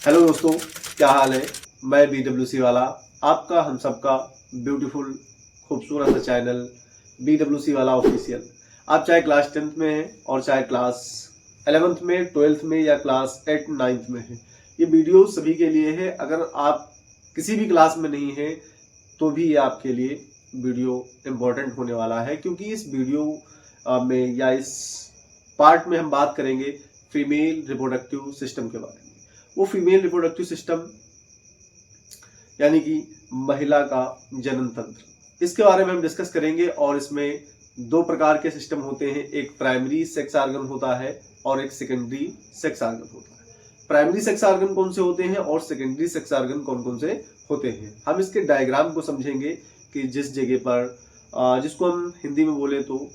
Hello दोस्तों, क्या हाल है। मैं BWC वाला, आपका हम सबका ब्यूटीफुल खूबसूरत सा चैनल BWC वाला ऑफिशियल। आप चाहे क्लास 10th में हैं और चाहे क्लास 11th में, 12th में या क्लास 8 9th में हैं, ये वीडियो सभी के लिए है। अगर आप किसी भी क्लास में नहीं हैं तो भी ये आपके लिए वीडियो इम्पोर्टेंट होने वाला है, क्योंकि इस वीडियो में या इस पार्ट में हम बात करेंगे फीमेल रिप्रोडक्टिव सिस्टम के बारे में। वो फीमेल रिप्रोडक्टिव सिस्टम यानी कि महिला का जनन तंत्र, इसके बारे में हम डिस्कस करेंगे। और इसमें दो प्रकार के सिस्टम होते हैं, एक प्राइमरी सेक्स ऑर्गन होता है और एक सेकेंडरी सेक्स ऑर्गन होता है। प्राइमरी सेक्स ऑर्गन कौन से होते हैं और सेकेंडरी सेक्स ऑर्गन कौन कौन से होते हैं, हम इसके डायग्राम को समझेंगे कि जिस जगह पर जिसको हम हिंदी में बोले तो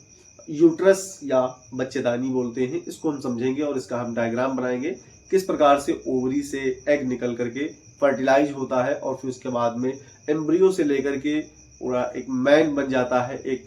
यूट्रस या बच्चेदानी बोलते हैं, इसको हम समझेंगे और इसका हम डायग्राम बनाएंगे। किस प्रकार से ओवरी से एग निकल करके फर्टिलाइज होता है और फिर उसके बाद में एम्ब्रियो से लेकर के पूरा एक मैन बन जाता है, एक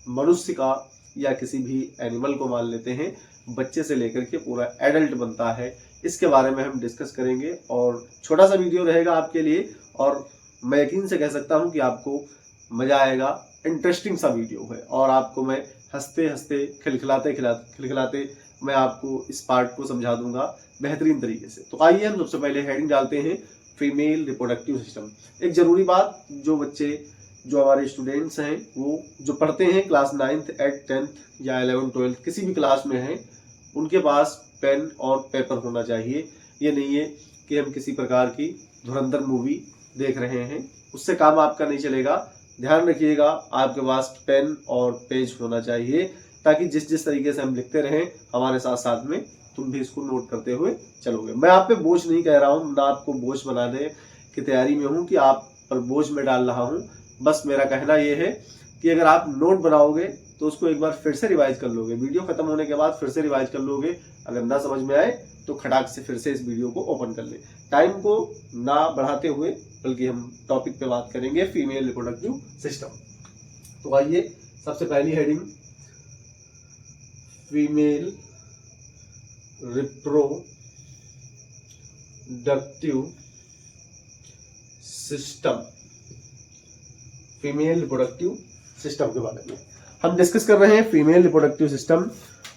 मनुष्य का या किसी भी एनिमल को मान लेते हैं, बच्चे से लेकर के पूरा एडल्ट बनता है। इसके बारे में हम डिस्कस करेंगे और छोटा सा वीडियो रहेगा आपके लिए, और मैं यकीन से कह सकता हूं कि आपको मजा आएगा। इंटरेस्टिंग सा वीडियो है और आपको मैं हंसते हंसते खिलखिलाते मैं आपको इस पार्ट को समझा दूंगा बेहतरीन तरीके से। तो आइए हम सबसे पहले हेडिंग डालते हैं, फीमेल रिप्रोडक्टिव सिस्टम। एक जरूरी बात, जो बच्चे जो हमारे स्टूडेंट्स हैं वो जो पढ़ते हैं क्लास 9th 8th 10th या 11th 12th किसी भी क्लास में हैं, उनके पास पेन और पेपर होना चाहिए। ये नहीं है कि हम किसी प्रकार की धुरंधर मूवी देख रहे हैं, उससे काम आपका नहीं चलेगा। ध्यान रखिएगा, आपके पास पेन और पेज होना चाहिए, ताकि जिस जिस तरीके से हम लिखते रहें हमारे साथ साथ में तुम भी इसको नोट करते हुए चलोगे। मैं आप पे बोझ नहीं कह रहा हूँ, ना आपको बोझ बनाने की तैयारी में हूँ कि आप पर बोझ में डाल रहा हूँ। बस मेरा कहना यह है कि अगर आप नोट बनाओगे तो उसको एक बार फिर से रिवाइज कर लोगे, वीडियो खत्म होने के बाद फिर से रिवाइज कर लोगे। अगर ना समझ में आए तो खटाक से फिर से इस वीडियो को ओपन कर ले। टाइम को ना बढ़ाते हुए, बल्कि हम टॉपिक पे बात करेंगे, फीमेल रिप्रोडक्टिव सिस्टम। तो आइए, सबसे पहली heading, female reproductive system. Female reproductive system के बारे में हम डिस्कस कर रहे हैं, फीमेल रिप्रोडक्टिव सिस्टम।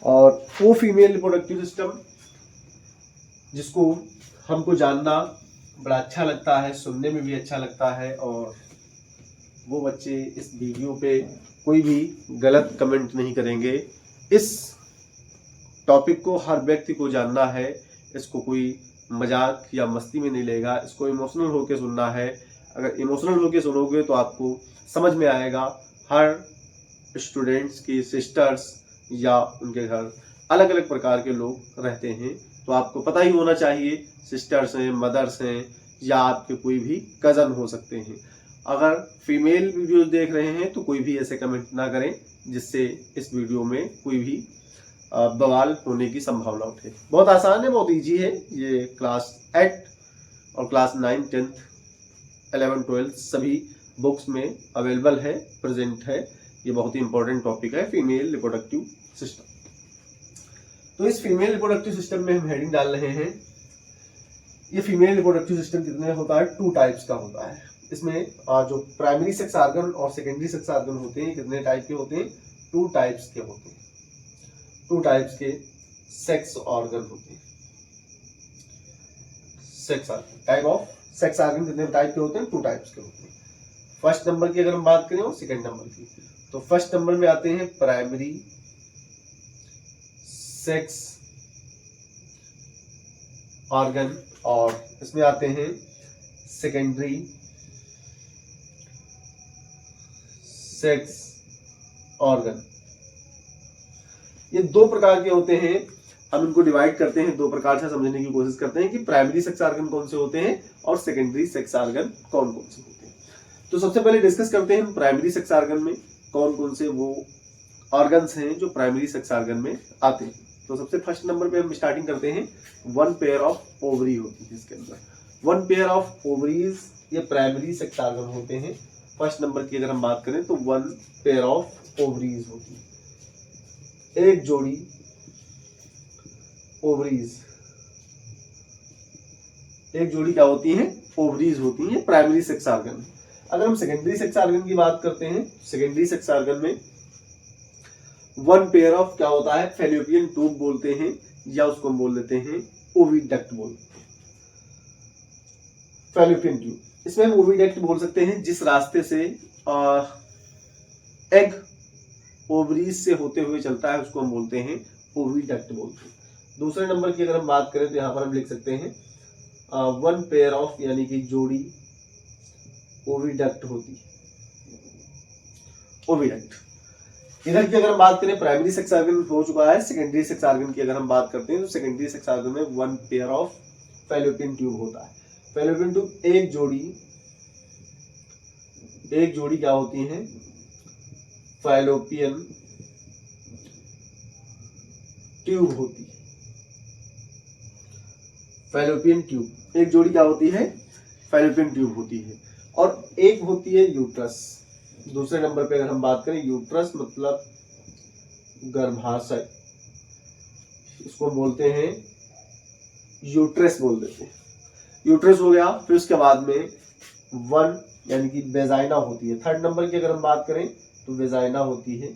और वो फीमेल रिप्रोडक्टिव सिस्टम जिसको हमको जानना बड़ा अच्छा लगता है, सुनने में भी अच्छा लगता है, और वो बच्चे इस वीडियो पे कोई भी गलत कमेंट नहीं करेंगे। इस टॉपिक को हर व्यक्ति को जानना है, इसको कोई मजाक या मस्ती में नहीं लेगा, इसको इमोशनल होकर सुनना है। अगर इमोशनल होकर सुनोगे तो आपको समझ में आएगा। हर स्टूडेंट्स की सिस्टर्स या उनके घर अलग अलग प्रकार के लोग रहते हैं, तो आपको पता ही होना चाहिए, सिस्टर्स हैं, मदर्स हैं, या आपके कोई भी कजन हो सकते हैं। अगर फीमेल वीडियो देख रहे हैं तो कोई भी ऐसे कमेंट ना करें जिससे इस वीडियो में कोई भी बवाल होने की संभावना उठे। बहुत आसान है, बहुत इजी है। ये क्लास 8 और क्लास 9 10th 11 12 सभी बुक्स में अवेलेबल है, प्रेजेंट है। ये बहुत ही इंपॉर्टेंट टॉपिक है, फीमेल रिप्रोडक्टिव सिस्टम। तो इस फीमेल रिप्रोडक्टिव सिस्टम में हम हेडिंग डाल रहे हैं, ये फीमेल रिप्रोडक्टिव सिस्टम कितने होता है, 2 टाइप्स का होता है। इसमें जो प्राइमरी सेक्स ऑर्गन और सेकेंडरी सेक्स ऑर्गन होते हैं, कितने टाइप के होते हैं, 2 टाइप्स के होते हैं। 2 टाइप्स के सेक्स ऑर्गन होते हैं। Sex organ, type of sex organ कितने टाइप के होते हैं, 2 टाइप्स के होते हैं। फर्स्ट नंबर की अगर हम बात करें और सेकेंड नंबर की, तो फर्स्ट नंबर में आते हैं प्राइमरी सेक्स ऑर्गन, और इसमें आते हैं सेकेंडरी सेक्स ऑर्गन। ये 2 प्रकार के होते हैं। हम इनको डिवाइड करते हैं, 2 प्रकार से समझने की कोशिश करते हैं कि प्राइमरी सेक्स ऑर्गन कौन से होते हैं और सेकेंडरी सेक्स ऑर्गन कौन कौन से होते हैं। तो सबसे पहले डिस्कस करते हैं प्राइमरी सेक्स ऑर्गन में कौन कौन से वो ऑर्गन्स हैं जो प्राइमरी सेक्स ऑर्गन में आते हैं। तो सबसे फर्स्ट नंबर पे हम स्टार्टिंग करते हैं, 1 पेयर ऑफ ओवरी होती है इसके अंदर। 1 पेयर ऑफ ओवरीज ये प्राइमरी सेक्स ऑर्गन होते हैं। फर्स्ट नंबर की अगर हम बात करें तो 1 पेयर ऑफ ओवरीज होती है, एक जोड़ी ओवरीज एक जोड़ी क्या होती है, ओवरीज होती है प्राइमरी सेक्स ऑर्गन में। अगर हम सेकेंडरी सेक्स ऑर्गन की बात करते हैं, सेकेंडरी सेक्स ऑर्गन में वन पेयर ऑफ क्या होता है, फैलोपियन ट्यूब बोलते हैं, या उसको हम बोल देते हैं ओविडक्ट बोलते हैं, फैलोपियन ट्यूब। इसमें हम ओविडक्ट बोल सकते हैं जिस रास्ते से एग ओवरीज से होते हुए चलता है, उसको हम बोलते हैं ओविडक्ट बोलते हैं। दूसरे नंबर की अगर हम बात करें तो यहाँ पर हम लिख सकते हैं वन पेयर ऑफ, यानी कि जोड़ी ओविडक्ट होती है, ओविडक्ट। इधर की अगर हम बात करें प्राइमरी सेक्स ऑर्गन हो चुका है, सेकेंडरी सेक्स ऑर्गन की अगर हम बात करते हैं तो सेकेंडरी सेक्स ऑर्गन में one pair of fallopian tube होता है। फैलोपियन ट्यूब एक जोड़ी क्या होती है, फैलोपियन ट्यूब होती है। फैलोपियन ट्यूब एक जोड़ी क्या होती है, फैलोपियन ट्यूब होती है। और एक होती है यूट्रस। दूसरे नंबर पे अगर हम बात करें, यूट्रस मतलब गर्भाशय, इसको बोलते हैं यूट्रस बोल देते हैं, यूट्रस हो गया। फिर उसके बाद में वन यानी कि वेजाइना होती है। थर्ड नंबर की अगर हम बात करें तो वेजाइना होती है,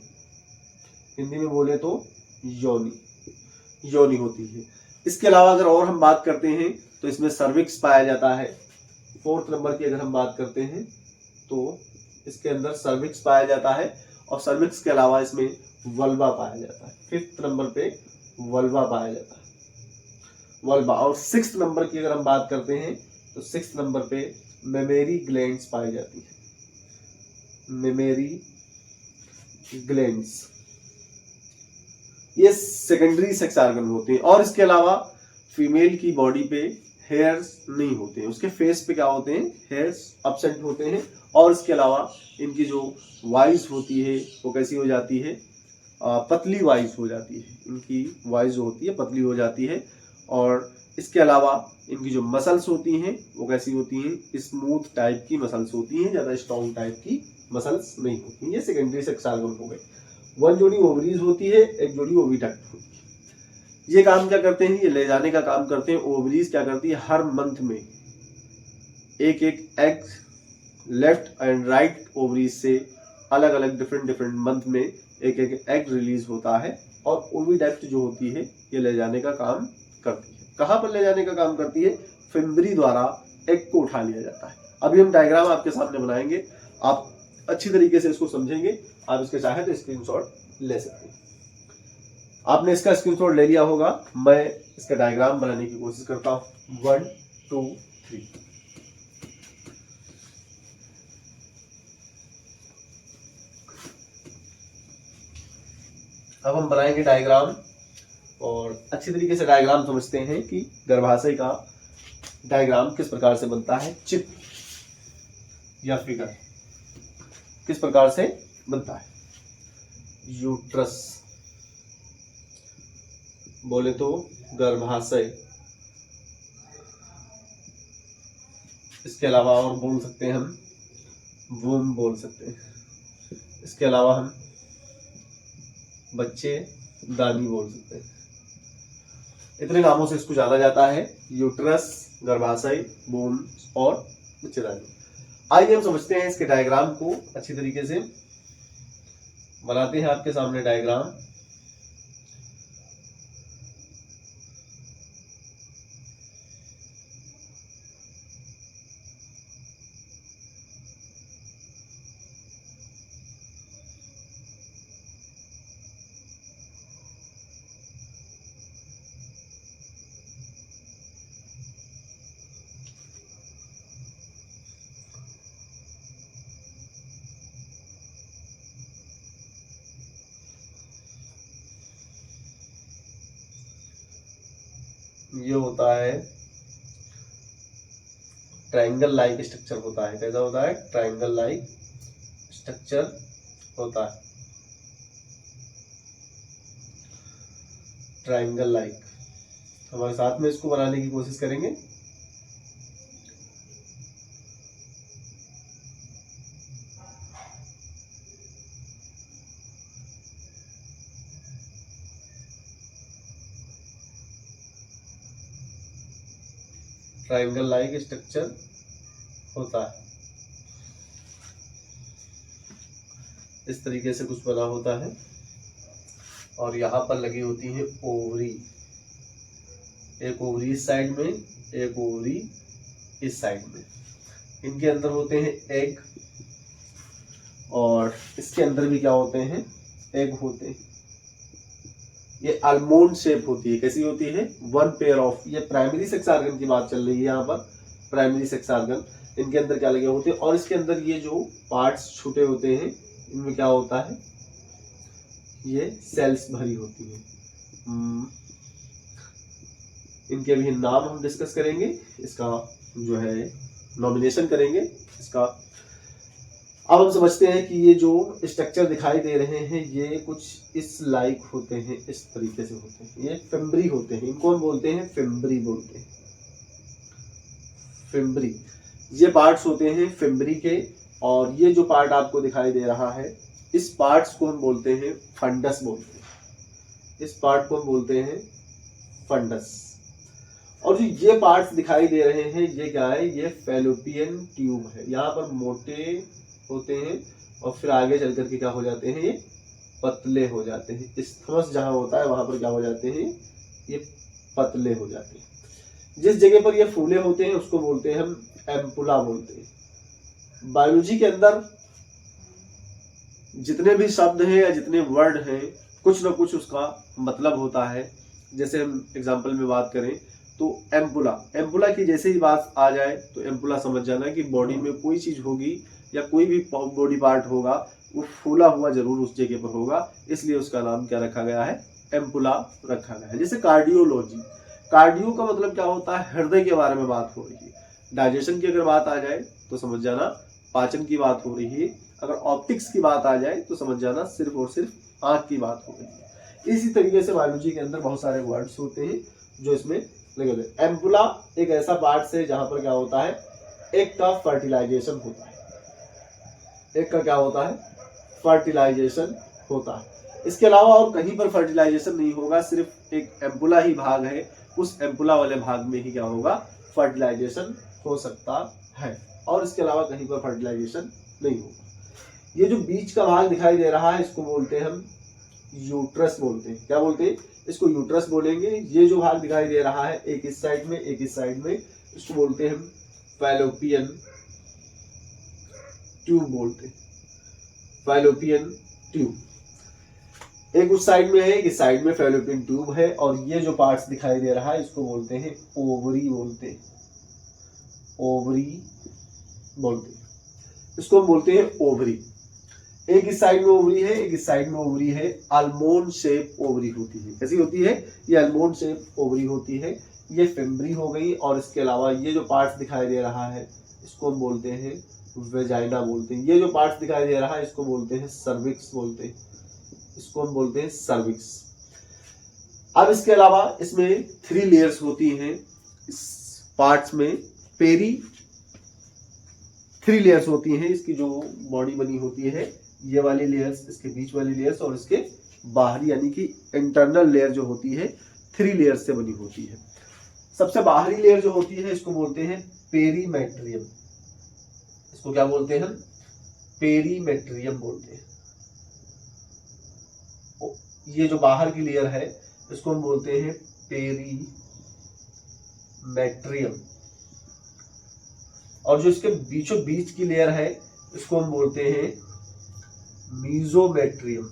हिंदी में बोले तो योनि, योनि होती है। इसके अलावा अगर और हम बात करते हैं तो इसमें सर्विक्स पाया जाता है। फोर्थ नंबर की अगर हम बात करते हैं तो इसके अंदर सर्विक्स पाया जाता है, और सर्विक्स के अलावा इसमें वल्वा पाया जाता है। फिफ्थ नंबर पे वल्वा पाया जाता है, वल्वा। और सिक्स्थ नंबर की अगर हम बात करते हैं तो सिक्स्थ नंबर पे मेमेरी ग्लैंड्स पाई जाती है, मेमेरी ग्लैंड्स। ये सेकेंडरी सेक्स ऑर्गन होते हैं। और इसके अलावा फीमेल की बॉडी पे हेयर्स नहीं होते हैं, उसके फेस पे क्या होते हैं, हेयर्स एब्सेंट होते हैं। और इसके अलावा इनकी जो वॉइस होती है वो कैसी हो जाती है, पतली वॉइस हो जाती है, इनकी वॉइस जो होती है पतली हो जाती है। और इसके अलावा इनकी जो मसल्स होती हैं वो कैसी होती हैं, स्मूथ टाइप की मसल्स होती हैं, ज्यादा स्ट्रॉन्ग टाइप की मसल्स नहीं होती। ये सेकेंडरी सेक्स ऑर्गन हो गए। वन जोड़ी ओवरीज होती है, एक जोड़ी ओविडक्ट होती है। ये काम क्या करते हैं, ये ले जाने का काम करते हैं। ओवरीज क्या करती है, हर मंथ में एक एक egg left and right ovaries से अलग अलग डिफरेंट मंथ में एक एक एग रिलीज होता है। और ओविडक्ट जो होती है ये ले जाने का काम करती है। कहां पर ले जाने का काम करती है, फिम्बरी द्वारा एग को उठा लिया जाता है। अभी हम डायग्राम आपके सामने बनाएंगे, आप अच्छी तरीके से इसको समझेंगे। आप इसके चाहे तो स्क्रीनशॉट ले सकते हैं। आपने इसका स्क्रीनशॉट ले लिया होगा, मैं इसका डायग्राम बनाने की कोशिश करता हूं। 1 2 3। अब हम बनाएंगे डायग्राम, और अच्छी तरीके से डायग्राम समझते हैं कि गर्भाशय का डायग्राम किस प्रकार से बनता है, चित्र या फिगर किस प्रकार से बनता है। यूट्रस बोले तो गर्भाशय, इसके अलावा और बोल सकते हैं हम वूम बोल सकते हैं, इसके अलावा हम बच्चे दानी बोल सकते हैं। इतने नामों से इसको जाना जाता है, यूट्रस, गर्भाशय, वूम और बच्चेदानी। आइए हम समझते हैं इसके डायग्राम को अच्छी तरीके से। बनाते हैं आपके सामने डायग्राम। ये होता है ट्रायंगल लाइक स्ट्रक्चर होता है। कैसा होता है, ट्रायंगल लाइक स्ट्रक्चर होता है, ट्रायंगल लाइक। हमारे साथ में इसको बनाने की कोशिश करेंगे। ट्रायंगल लाइक स्ट्रक्चर होता है। इस तरीके से कुछ बना होता है और यहाँ पर लगी होती है ओवरी, एक ओवरी इस साइड में, एक ओवरी इस साइड में। इनके अंदर होते हैं एग और इसके अंदर भी क्या होते हैं, एग होते हैं। ये आलमोंड शेप होती है। कैसी होती है, वन पेयर ऑफ, ये प्राइमरी सेक्स ऑर्गन की बात चल रही है यहाँ पर, प्राइमरी सेक्स ऑर्गन। इनके अंदर क्या लगे होते हैं और इसके अंदर ये जो पार्ट्स छूटे होते हैं इनमें क्या होता है, ये सेल्स भरी होती है। इनके भी नाम हम डिस्कस करेंगे, इसका जो है नॉमिनेशन करेंगे इसका। अब हम समझते हैं कि ये जो स्ट्रक्चर दिखाई दे रहे हैं ये कुछ इस लाइक होते हैं, इस तरीके से होते हैं। ये फिम्बरी होते हैं, इनको हम बोलते हैं फिम्बरी बोलते हैं, फिम्बरी। ये पार्ट्स होते हैं फिम्बरी के और ये जो पार्ट आपको दिखाई दे रहा है इस पार्ट्स को हम बोलते हैं फंडस बोलते हैं। इस पार्ट को हम बोलते हैं फंडस। और जो ये पार्ट्स दिखाई दे रहे हैं ये क्या है, ये फैलोपियन ट्यूब है। यहाँ पर मोटे होते हैं और फिर आगे चल करके क्या हो जाते हैं, ये पतले हो जाते हैं। इस्थमस जहाँ होता है वहां पर क्या हो जाते हैं, ये पतले हो जाते हैं। जिस जगह पर ये फूले होते हैं उसको बोलते हैं हम एम्पुला बोलते हैं। बायोलॉजी के अंदर जितने भी शब्द हैं या जितने वर्ड हैं कुछ ना कुछ उसका मतलब होता है। जैसे हम एग्जाम्पल में बात करें तो एम्पुला, एम्पुला की जैसे ही बात आ जाए तो एम्पुला समझ जाना कि बॉडी में कोई चीज होगी या कोई भी बॉडी पार्ट होगा वो फूला हुआ जरूर उस जगह पर होगा, इसलिए उसका नाम क्या रखा गया है, एम्पुला रखा गया है। जैसे कार्डियोलॉजी, कार्डियो का मतलब क्या होता है, हृदय के बारे में बात हो रही है। डाइजेशन की अगर बात आ जाए तो समझ जाना पाचन की बात हो रही है। अगर ऑप्टिक्स की बात आ जाए तो समझ जाना सिर्फ और सिर्फ आंख की बात हो रही है। इसी तरीके से बायोलॉजी के अंदर बहुत सारे वर्ड्स होते हैं जो इसमें लगे होते हैं। एम्पुला एक ऐसा पार्ट है जहां पर क्या होता है, एक का फर्टिलाइजेशन होता है, एक का क्या होता है, फर्टिलाइजेशन होता है। इसके अलावा और कहीं पर फर्टिलाइजेशन नहीं होगा, सिर्फ एक एम्पुला ही भाग है, उस एम्पुला वाले भाग में ही क्या होगा, फर्टिलाइजेशन हो सकता है और इसके अलावा कहीं पर फर्टिलाइजेशन नहीं होगा। ये जो बीच का भाग दिखाई दे रहा है इसको बोलते हैं हम यूट्रस बोलते हैं। क्या बोलते हैं, इसको यूट्रस बोलेंगे। ये जो भाग दिखाई दे रहा है एक इस साइड में एक इस साइड में, इसको बोलते हैं हम फैलोपियन ट्यूब बोलते हैं, फैलोपियन ट्यूब। एक उस साइड में है एक इस साइड में फैलोपियन ट्यूब है। और ये जो पार्ट्स दिखाई दे रहा है इसको बोलते हैं ओवरी बोलते हैं, ओवरी बोलते हैं, इसको हम बोलते हैं ओवरी। एक इस साइड में ओवरी है एक इस साइड में ओवरी है। आलमोंड शेप ओवरी होती है। कैसी होती है, ये आलमोंड शेप ओवरी होती है। ये फिम्बरी हो गई और इसके अलावा ये जो पार्ट्स दिखाई दे रहा है इसको हम बोलते हैं वेजाइना बोलते हैं। ये जो पार्ट्स दिखाई दे रहा है इसको बोलते हैं सर्विक्स बोलते हैं, इसको हम बोलते हैं सर्विक्स। अब इसके अलावा इसमें 3 लेयर्स होती हैं इस पार्ट्स में। पेरी 3 लेयर्स होती हैं, इसकी जो बॉडी बनी होती है, ये वाली लेयर्स, इसके बीच वाली लेयर्स और इसके बाहरी यानी कि इंटरनल लेयर जो होती है 3 लेयर्स से बनी होती है। सबसे बाहरी लेयर जो होती है इसको बोलते हैं पेरीमेट्रियम, इसको क्या बोलते हैं, पेरीमेट्रियम बोलते हैं। ये जो बाहर की लेयर है इसको हम बोलते हैं पेरीमेट्रियम। और जो इसके बीचों बीच की लेयर है इसको हम बोलते हैं मीजोमेट्रियम,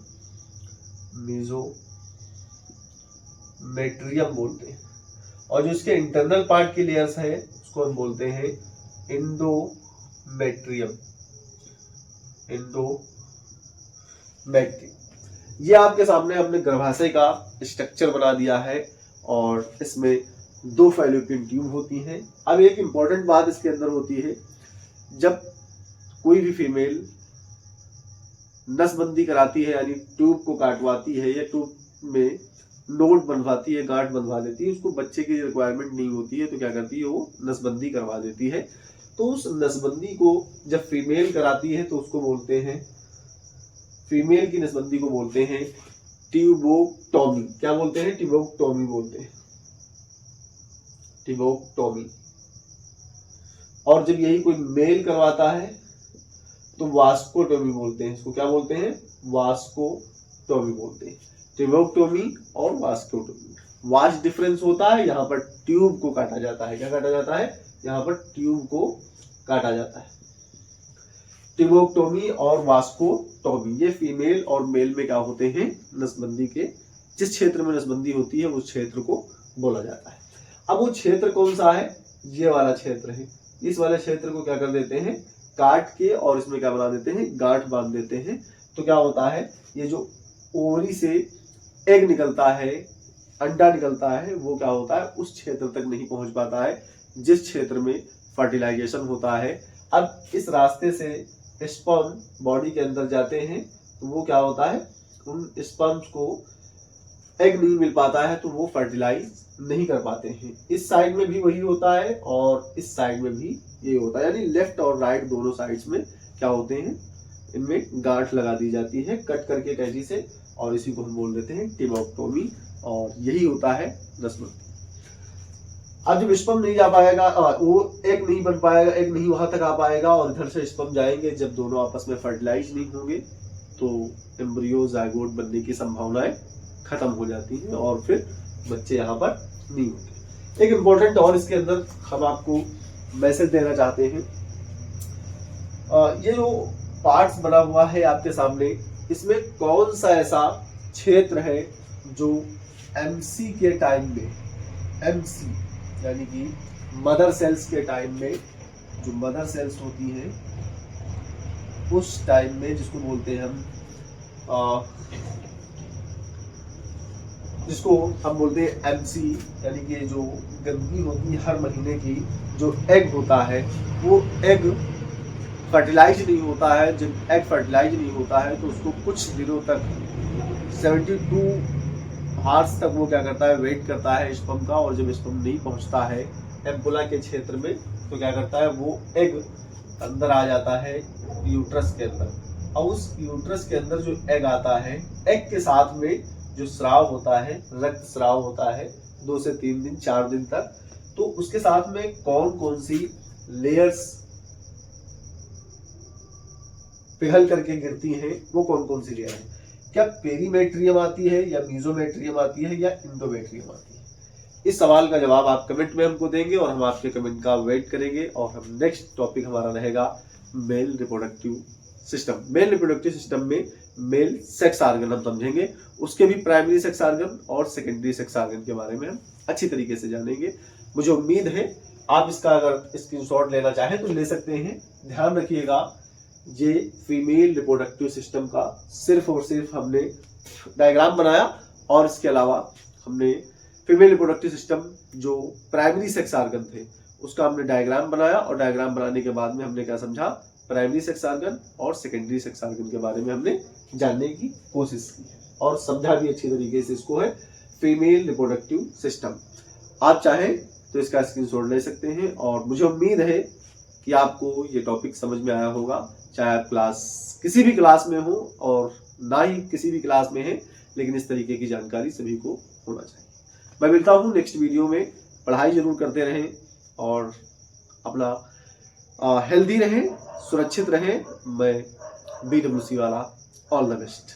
मीजोमेट्रियम बोलते हैं। और जो इसके इंटरनल पार्ट की लेयर्स है उसको हम बोलते हैं इंडोमेट्रियम, इंडोमेट्रियम। ये आपके सामने हमने गर्भाशय का स्ट्रक्चर बना दिया है और इसमें 2 फैलोपियन ट्यूब होती हैं। अब एक इंपॉर्टेंट बात इसके अंदर होती है, जब कोई भी फीमेल नसबंदी कराती है यानी ट्यूब को काटवाती है या ट्यूब में नोट बनवाती है, गांठ बनवा देती है, उसको बच्चे की रिक्वायरमेंट नहीं होती है तो क्या करती है, वो नसबंदी करवा देती है। तो उस नसबंदी को जब फीमेल कराती है तो उसको बोलते हैं, फीमेल की नसबंदी को बोलते हैं ट्यूबोक्टोमी। क्या बोलते हैं, ट्यूबोक्टोमी बोलते हैं, ट्यूबोक्टोमी। और जब यही कोई मेल करवाता है तो वास्कोटोमी बोलते हैं। इसको क्या बोलते हैं? वास्कोटोमी बोलते हैं। ट्यूबोक्टोमी और वास्कोटोमी, वास्ट डिफरेंस होता है। यहाँ पर ट्यूब को काटा जाता है। क्या काटा जाता है? यहाँ पर ट्यूब को काटा जाता है। ट्यूबोक्टोमी और वास्कोटोमी ये फीमेल और मेल में क्या होते हैं? नसबंदी के, जिस क्षेत्र में नसबंदी होती है उस क्षेत्र को बोला जाता है। अब वो क्षेत्र कौन सा है? ये वाला क्षेत्र है। इस वाले क्षेत्र को क्या कर देते हैं? काट के और इसमें क्या बना देते हैं? गांठ बांध देते हैं। तो क्या होता है? ये जो ओवरी से एग निकलता है, अंडा निकलता है, वो क्या होता है? उस क्षेत्र तक नहीं पहुंच पाता है जिस क्षेत्र में फर्टिलाइजेशन होता है। अब इस रास्ते से स्पर्म बॉडी के अंदर जाते हैं तो वो क्या होता है? उन स्पर्म्स को एग नहीं मिल पाता है तो वो फर्टिलाइज नहीं कर पाते हैं। इस साइड में भी वही होता है और इस साइड में भी ये होता है, यानी लेफ्ट और राइट दोनों साइड्स में क्या होते हैं? इनमें गांठ लगा दी जाती है कट करके कैंची से, और इसी को हम बोल देते हैं ट्यूबोक्टोमी, और यही होता है नसबंदी। अब जब स्पर्म नहीं जा पाएगा, वो एग नहीं बन पाएगा, एग नहीं वहां तक आ पाएगा और इधर से स्पर्म जाएंगे, जब दोनों आपस में फर्टिलाइज नहीं होंगे तो एम्ब्रियो जायगोट बनने की संभावनाएं खत्म हो जाती हैं और फिर बच्चे यहाँ पर नहीं होते। एक इम्पोर्टेंट और इसके अंदर हम आपको मैसेज देना चाहते हैं। ये जो पार्ट्स बना हुआ है आपके सामने, इसमें कौन सा ऐसा क्षेत्र है जो एमसी के टाइम में, एमसी यानी कि मदर सेल्स के टाइम में, जो मदर सेल्स होती हैं उस टाइम में, जिसको बोलते हैं हम जिसको हम बोलते हैं एमसी, यानी कि जो गंदगी होती है हर महीने की, जो एग होता है वो एग फर्टिलाइज नहीं होता है। जब एग फर्टिलाइज नहीं होता है तो उसको कुछ दिनों तक 72 आवर्स तक वो क्या करता है? वेट करता है स्पर्म का, और जब स्पर्म नहीं पहुंचता है एम्पुला के क्षेत्र में तो क्या करता है? वो एग अंदर आ जाता है यूट्रस के अंदर, और उस यूट्रस के अंदर जो एग आता है, एग के साथ में जो स्राव होता है, रक्त स्राव होता है 2 से 3 दिन 4 दिन तक, तो उसके साथ में कौन कौन सी लेयर्स पिघल करके गिरती हैं, वो कौन कौन सी लेयर है? क्या पेरीमेट्रियम आती है या मीजोमेट्रियम आती है या इंडोमेट्रियम आती है? इस सवाल का जवाब आप कमेंट में हमको देंगे और हम आपके कमेंट का वेट करेंगे। और हम नेक्स्ट टॉपिक हमारा रहेगा male reproductive system. Male reproductive system में मेल सेक्स ऑर्गन हम समझेंगे, उसके भी प्राइमरी सेक्स ऑर्गन और सेकेंडरी सेक्स ऑर्गन के बारे में हम अच्छी तरीके से जानेंगे। मुझे उम्मीद है आप इसका अगर स्क्रीनशॉट लेना चाहें तो ले सकते हैं। ध्यान रखिएगा, ये फीमेल रिप्रोडक्टिव सिस्टम का सिर्फ और सिर्फ हमने डायग्राम बनाया, और इसके अलावा हमने फीमेल रिप्रोडक्टिव सिस्टम जो प्राइमरी सेक्स ऑर्गन थे उसका हमने डायग्राम बनाया, और डायग्राम बनाने के बाद में हमने क्या समझा? प्राइमरी सेक्स ऑर्गन और सेकेंडरी सेक्स ऑर्गन के बारे में हमने जानने की कोशिश की है, और समझा भी अच्छी तरीके से इसको है फीमेल रिप्रोडक्टिव सिस्टम। आप चाहें तो इसका स्क्रीनशॉट ले सकते हैं, और मुझे उम्मीद है कि आपको ये टॉपिक समझ में आया होगा, चाहे आप किसी भी क्लास में हो और ना ही किसी भी क्लास में है, लेकिन इस तरीके की जानकारी सभी को होना चाहिए। मैं मिलता हूँ नेक्स्ट वीडियो में। पढ़ाई जरूर करते रहें और अपना हेल्दी रहें, सुरक्षित रहें। मैं BWC वाला, ऑल द बेस्ट।